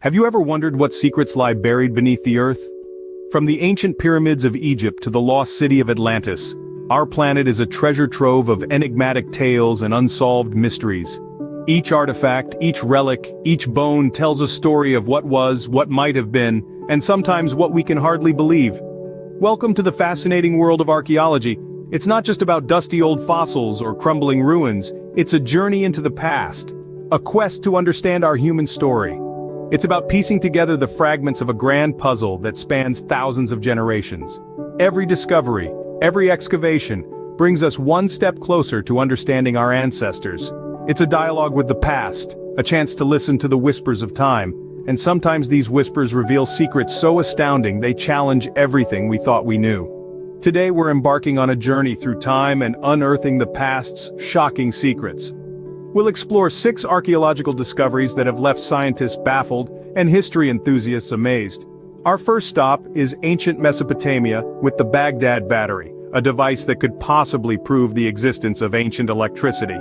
Have you ever wondered what secrets lie buried beneath the earth? From the ancient pyramids of Egypt to the lost city of Atlantis, our planet is a treasure trove of enigmatic tales and unsolved mysteries. Each artifact, each relic, each bone tells a story of what was, what might have been, and sometimes what we can hardly believe. Welcome to the fascinating world of archaeology. It's not just about dusty old fossils or crumbling ruins, it's a journey into the past, a quest to understand our human story. It's about piecing together the fragments of a grand puzzle that spans thousands of generations. Every discovery, every excavation, brings us one step closer to understanding our ancestors. It's a dialogue with the past, a chance to listen to the whispers of time, and sometimes these whispers reveal secrets so astounding they challenge everything we thought we knew. Today we're embarking on a journey through time and unearthing the past's shocking secrets. We'll explore 6 archaeological discoveries that have left scientists baffled and history enthusiasts amazed. Our first stop is ancient Mesopotamia with the Baghdad Battery, a device that could possibly prove the existence of ancient electricity.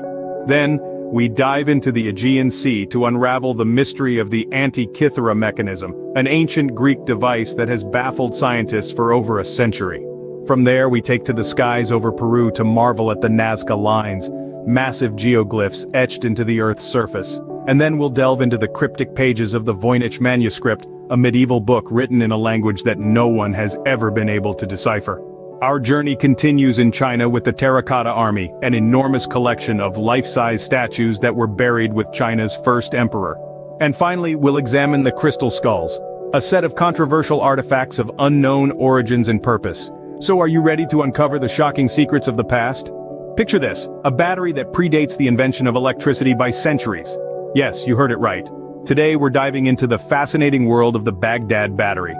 Then, we dive into the Aegean Sea to unravel the mystery of the Antikythera Mechanism, an ancient Greek device that has baffled scientists for over a century. From there we take to the skies over Peru to marvel at the Nazca Lines, massive geoglyphs etched into the Earth's surface. And then we'll delve into the cryptic pages of the Voynich Manuscript, a medieval book written in a language that no one has ever been able to decipher. Our journey continues in China with the Terracotta Army, an enormous collection of life-size statues that were buried with China's first emperor. And finally, we'll examine the crystal skulls, a set of controversial artifacts of unknown origins and purpose. So are you ready to uncover the shocking secrets of the past? Picture this, a battery that predates the invention of electricity by centuries. Yes, you heard it right. Today we're diving into the fascinating world of the Baghdad Battery.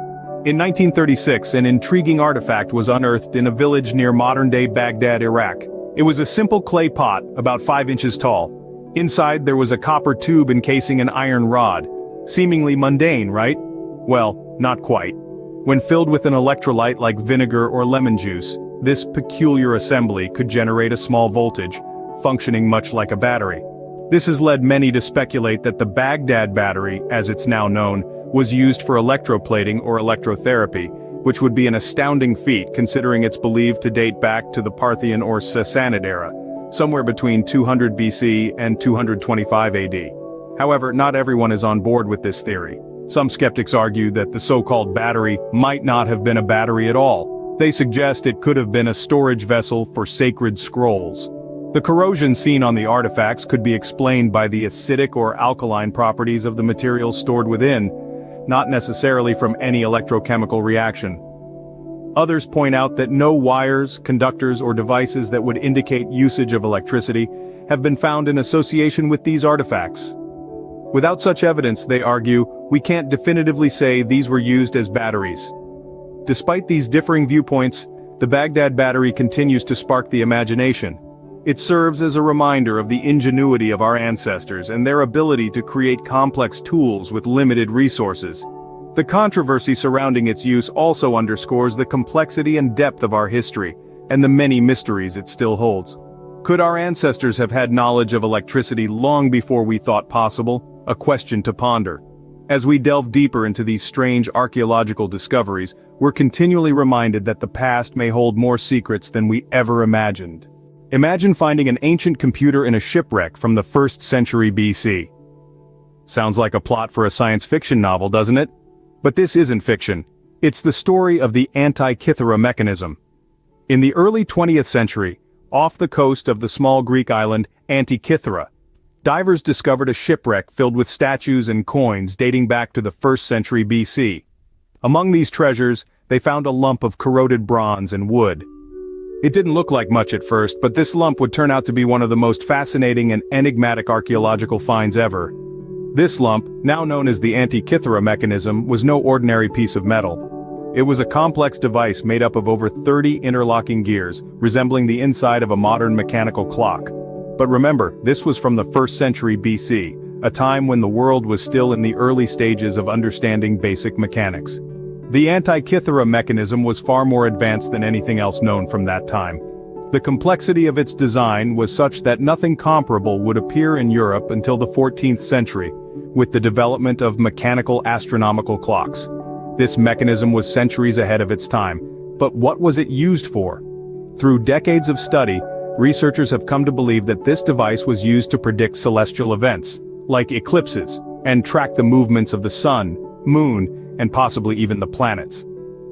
In 1936, an intriguing artifact was unearthed in a village near modern-day Baghdad, Iraq. It was a simple clay pot, about 5 inches tall. Inside there was a copper tube encasing an iron rod. Seemingly mundane, right? Well, not quite. When filled with an electrolyte like vinegar or lemon juice, this peculiar assembly could generate a small voltage, functioning much like a battery. This has led many to speculate that the Baghdad Battery, as it's now known, was used for electroplating or electrotherapy, which would be an astounding feat considering it's believed to date back to the Parthian or Sassanid era, somewhere between 200 BC and 225 AD. However, not everyone is on board with this theory. Some skeptics argue that the so-called battery might not have been a battery at all. They suggest it could have been a storage vessel for sacred scrolls. The corrosion seen on the artifacts could be explained by the acidic or alkaline properties of the materials stored within, not necessarily from any electrochemical reaction. Others point out that no wires, conductors, or devices that would indicate usage of electricity have been found in association with these artifacts. Without such evidence, they argue, we can't definitively say these were used as batteries. Despite these differing viewpoints, the Baghdad Battery continues to spark the imagination. It serves as a reminder of the ingenuity of our ancestors and their ability to create complex tools with limited resources. The controversy surrounding its use also underscores the complexity and depth of our history, and the many mysteries it still holds. Could our ancestors have had knowledge of electricity long before we thought possible? A question to ponder. As we delve deeper into these strange archaeological discoveries, we're continually reminded that the past may hold more secrets than we ever imagined. Imagine finding an ancient computer in a shipwreck from the 1st century BC. Sounds like a plot for a science fiction novel, doesn't it? But this isn't fiction. It's the story of the Antikythera Mechanism. In the early 20th century, off the coast of the small Greek island Antikythera, divers discovered a shipwreck filled with statues and coins dating back to the 1st century BC. Among these treasures, they found a lump of corroded bronze and wood. It didn't look like much at first, but this lump would turn out to be one of the most fascinating and enigmatic archaeological finds ever. This lump, now known as the Antikythera Mechanism, was no ordinary piece of metal. It was a complex device made up of over 30 interlocking gears, resembling the inside of a modern mechanical clock. But remember, this was from the 1st century BC, a time when the world was still in the early stages of understanding basic mechanics. The Antikythera Mechanism was far more advanced than anything else known from that time. The complexity of its design was such that nothing comparable would appear in Europe until the 14th century, with the development of mechanical astronomical clocks. This mechanism was centuries ahead of its time, but what was it used for? Through decades of study, researchers have come to believe that this device was used to predict celestial events, like eclipses, and track the movements of the sun, moon, and possibly even the planets.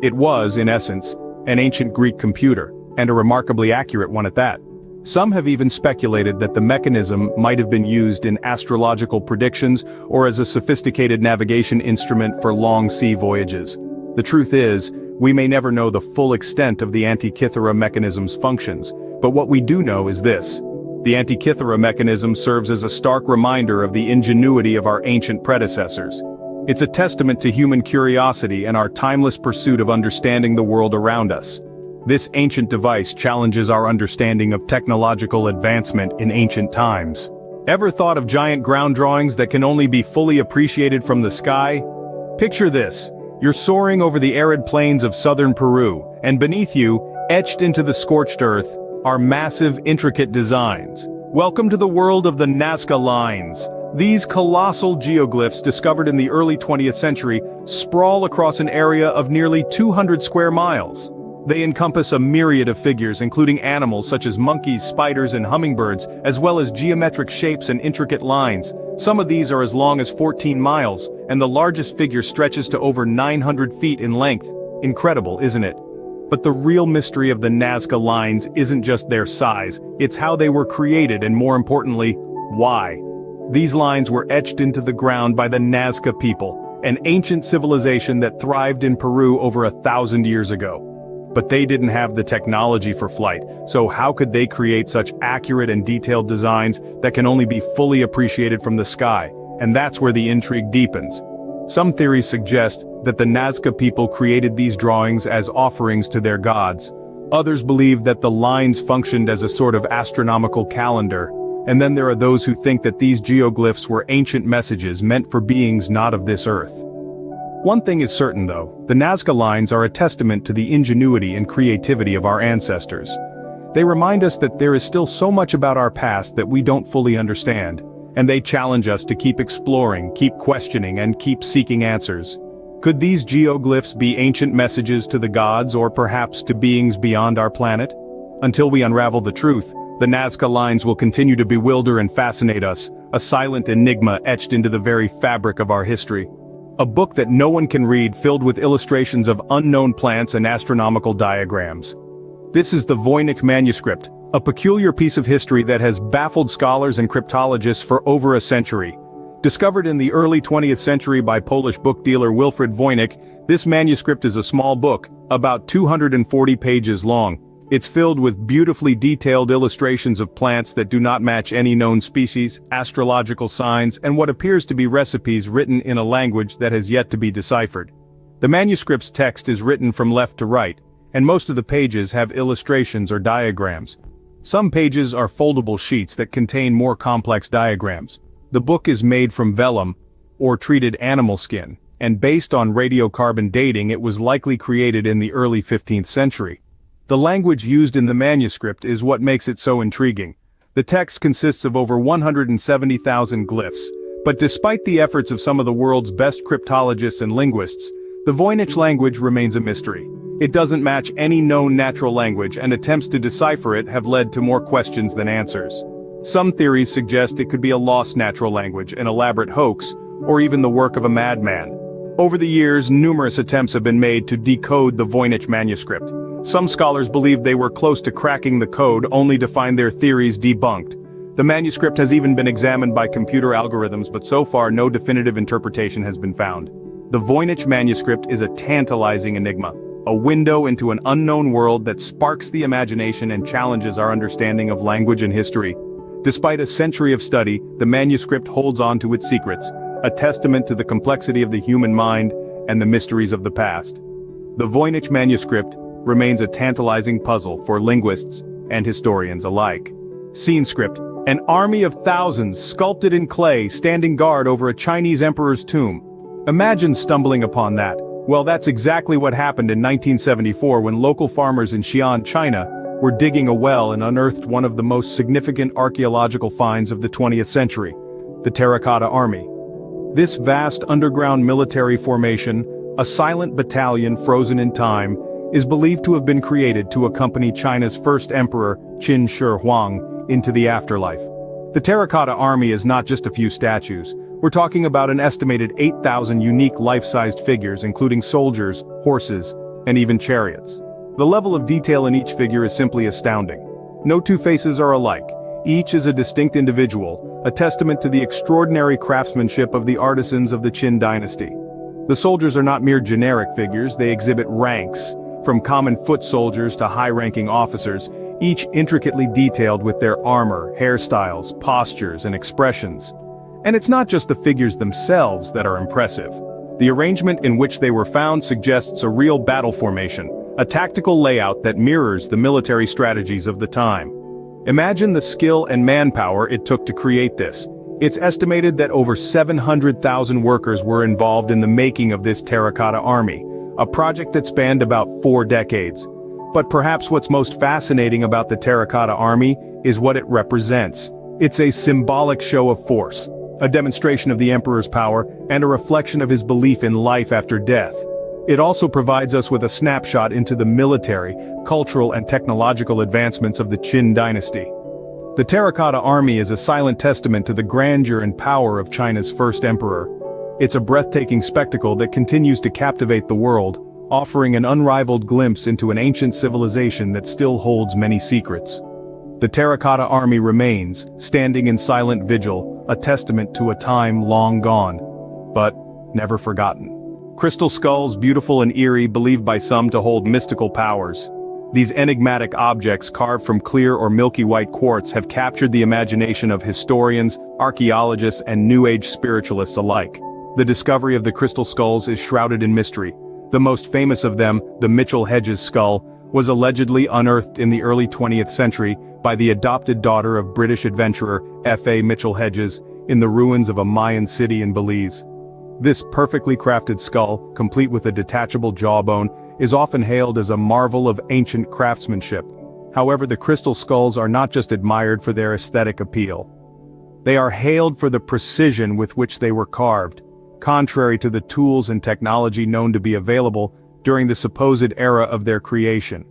It was, in essence, an ancient Greek computer, and a remarkably accurate one at that. Some have even speculated that the mechanism might have been used in astrological predictions or as a sophisticated navigation instrument for long sea voyages. The truth is, we may never know the full extent of the Antikythera mechanism's functions, but what we do know is this. The Antikythera mechanism serves as a stark reminder of the ingenuity of our ancient predecessors. It's a testament to human curiosity and our timeless pursuit of understanding the world around us. This ancient device challenges our understanding of technological advancement in ancient times. Ever thought of giant ground drawings that can only be fully appreciated from the sky? Picture this. You're soaring over the arid plains of southern Peru, and beneath you, etched into the scorched earth, are massive, intricate designs. Welcome to the world of the Nazca Lines. These colossal geoglyphs discovered in the early 20th century sprawl across an area of nearly 200 square miles. They encompass a myriad of figures including animals such as monkeys, spiders, and hummingbirds, as well as geometric shapes and intricate lines. Some of these are as long as 14 miles, and the largest figure stretches to over 900 feet in length. Incredible, isn't it? But the real mystery of the Nazca Lines isn't just their size, it's how they were created and, more importantly, why. These lines were etched into the ground by the Nazca people, an ancient civilization that thrived in Peru over 1,000 years ago. But they didn't have the technology for flight, so how could they create such accurate and detailed designs that can only be fully appreciated from the sky? And that's where the intrigue deepens. Some theories suggest that the Nazca people created these drawings as offerings to their gods. Others believe that the lines functioned as a sort of astronomical calendar. And then there are those who think that these geoglyphs were ancient messages meant for beings not of this earth. One thing is certain though, the Nazca Lines are a testament to the ingenuity and creativity of our ancestors. They remind us that there is still so much about our past that we don't fully understand, and they challenge us to keep exploring, keep questioning, and keep seeking answers. Could these geoglyphs be ancient messages to the gods or perhaps to beings beyond our planet? Until we unravel the truth, the Nazca Lines will continue to bewilder and fascinate us, a silent enigma etched into the very fabric of our history. A book that no one can read, filled with illustrations of unknown plants and astronomical diagrams. This is the Voynich Manuscript, a peculiar piece of history that has baffled scholars and cryptologists for over a century. Discovered in the early 20th century by Polish book dealer Wilfrid Voynich, this manuscript is a small book, about 240 pages long. It's filled with beautifully detailed illustrations of plants that do not match any known species, astrological signs, and what appears to be recipes written in a language that has yet to be deciphered. The manuscript's text is written from left to right, and most of the pages have illustrations or diagrams. Some pages are foldable sheets that contain more complex diagrams. The book is made from vellum, or treated animal skin, and based on radiocarbon dating it was likely created in the early 15th century. The language used in the manuscript is what makes it so intriguing. The text consists of over 170,000 glyphs, but despite the efforts of some of the world's best cryptologists and linguists, the Voynich language remains a mystery. It doesn't match any known natural language, and attempts to decipher it have led to more questions than answers. Some theories suggest it could be a lost natural language, an elaborate hoax, or even the work of a madman. Over the years, numerous attempts have been made to decode the Voynich manuscript. Some scholars believe they were close to cracking the code only to find their theories debunked. The manuscript has even been examined by computer algorithms, but so far no definitive interpretation has been found. The Voynich manuscript is a tantalizing enigma, a window into an unknown world that sparks the imagination and challenges our understanding of language and history. Despite a century of study, the manuscript holds on to its secrets, a testament to the complexity of the human mind and the mysteries of the past. The Voynich manuscript remains a tantalizing puzzle for linguists and historians alike. Scene script: an army of thousands sculpted in clay standing guard over a Chinese emperor's tomb. Imagine stumbling upon that. Well, that's exactly what happened in 1974 when local farmers in Xi'an, China, were digging a well and unearthed one of the most significant archaeological finds of the 20th century, the Terracotta Army. This vast underground military formation, a silent battalion frozen in time, is believed to have been created to accompany China's first emperor, Qin Shi Huang, into the afterlife. The Terracotta Army is not just a few statues. We're talking about an estimated 8,000 unique life-sized figures, including soldiers, horses, and even chariots. The level of detail in each figure is simply astounding. No two faces are alike. Each is a distinct individual, a testament to the extraordinary craftsmanship of the artisans of the Qin dynasty. The soldiers are not mere generic figures, they exhibit ranks, from common foot soldiers to high-ranking officers, each intricately detailed with their armor, hairstyles, postures, and expressions. And it's not just the figures themselves that are impressive. The arrangement in which they were found suggests a real battle formation, a tactical layout that mirrors the military strategies of the time. Imagine the skill and manpower it took to create this. It's estimated that over 700,000 workers were involved in the making of this terracotta army, a project that spanned about 4 decades. But perhaps what's most fascinating about the Terracotta Army is what it represents. It's a symbolic show of force, a demonstration of the emperor's power, and a reflection of his belief in life after death. It also provides us with a snapshot into the military, cultural and technological advancements of the Qin dynasty. The Terracotta Army is a silent testament to the grandeur and power of China's first emperor. It's a breathtaking spectacle that continues to captivate the world, offering an unrivaled glimpse into an ancient civilization that still holds many secrets. The Terracotta Army remains, standing in silent vigil, a testament to a time long gone, but never forgotten. Crystal skulls, beautiful and eerie, believed by some to hold mystical powers. These enigmatic objects carved from clear or milky white quartz have captured the imagination of historians, archaeologists, and New Age spiritualists alike. The discovery of the crystal skulls is shrouded in mystery. The most famous of them, the Mitchell-Hedges skull, was allegedly unearthed in the early 20th century by the adopted daughter of British adventurer F.A. Mitchell-Hedges in the ruins of a Mayan city in Belize. This perfectly crafted skull, complete with a detachable jawbone, is often hailed as a marvel of ancient craftsmanship. However, the crystal skulls are not just admired for their aesthetic appeal. They are hailed for the precision with which they were carved, contrary to the tools and technology known to be available during the supposed era of their creation.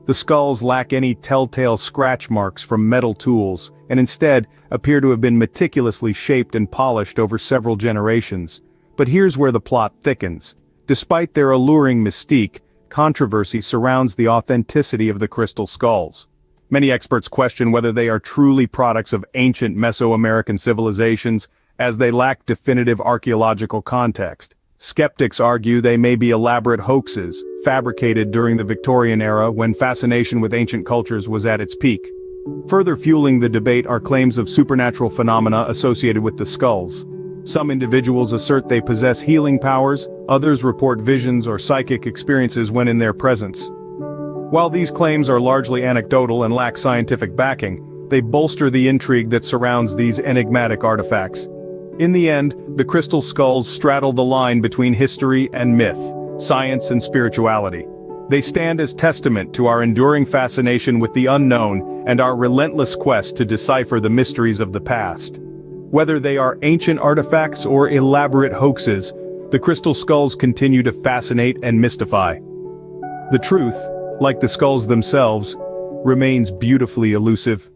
The skulls lack any telltale scratch marks from metal tools, and instead appear to have been meticulously shaped and polished over several generations. But here's where the plot thickens. Despite their alluring mystique, controversy surrounds the authenticity of the crystal skulls. Many experts question whether they are truly products of ancient Mesoamerican civilizations, as they lack definitive archaeological context. Skeptics argue they may be elaborate hoaxes, fabricated during the Victorian era when fascination with ancient cultures was at its peak. Further fueling the debate are claims of supernatural phenomena associated with the skulls. Some individuals assert they possess healing powers, others report visions or psychic experiences when in their presence. While these claims are largely anecdotal and lack scientific backing, they bolster the intrigue that surrounds these enigmatic artifacts. In the end, the crystal skulls straddle the line between history and myth, science and spirituality. They stand as testament to our enduring fascination with the unknown and our relentless quest to decipher the mysteries of the past. Whether they are ancient artifacts or elaborate hoaxes, the crystal skulls continue to fascinate and mystify. The truth, like the skulls themselves, remains beautifully elusive.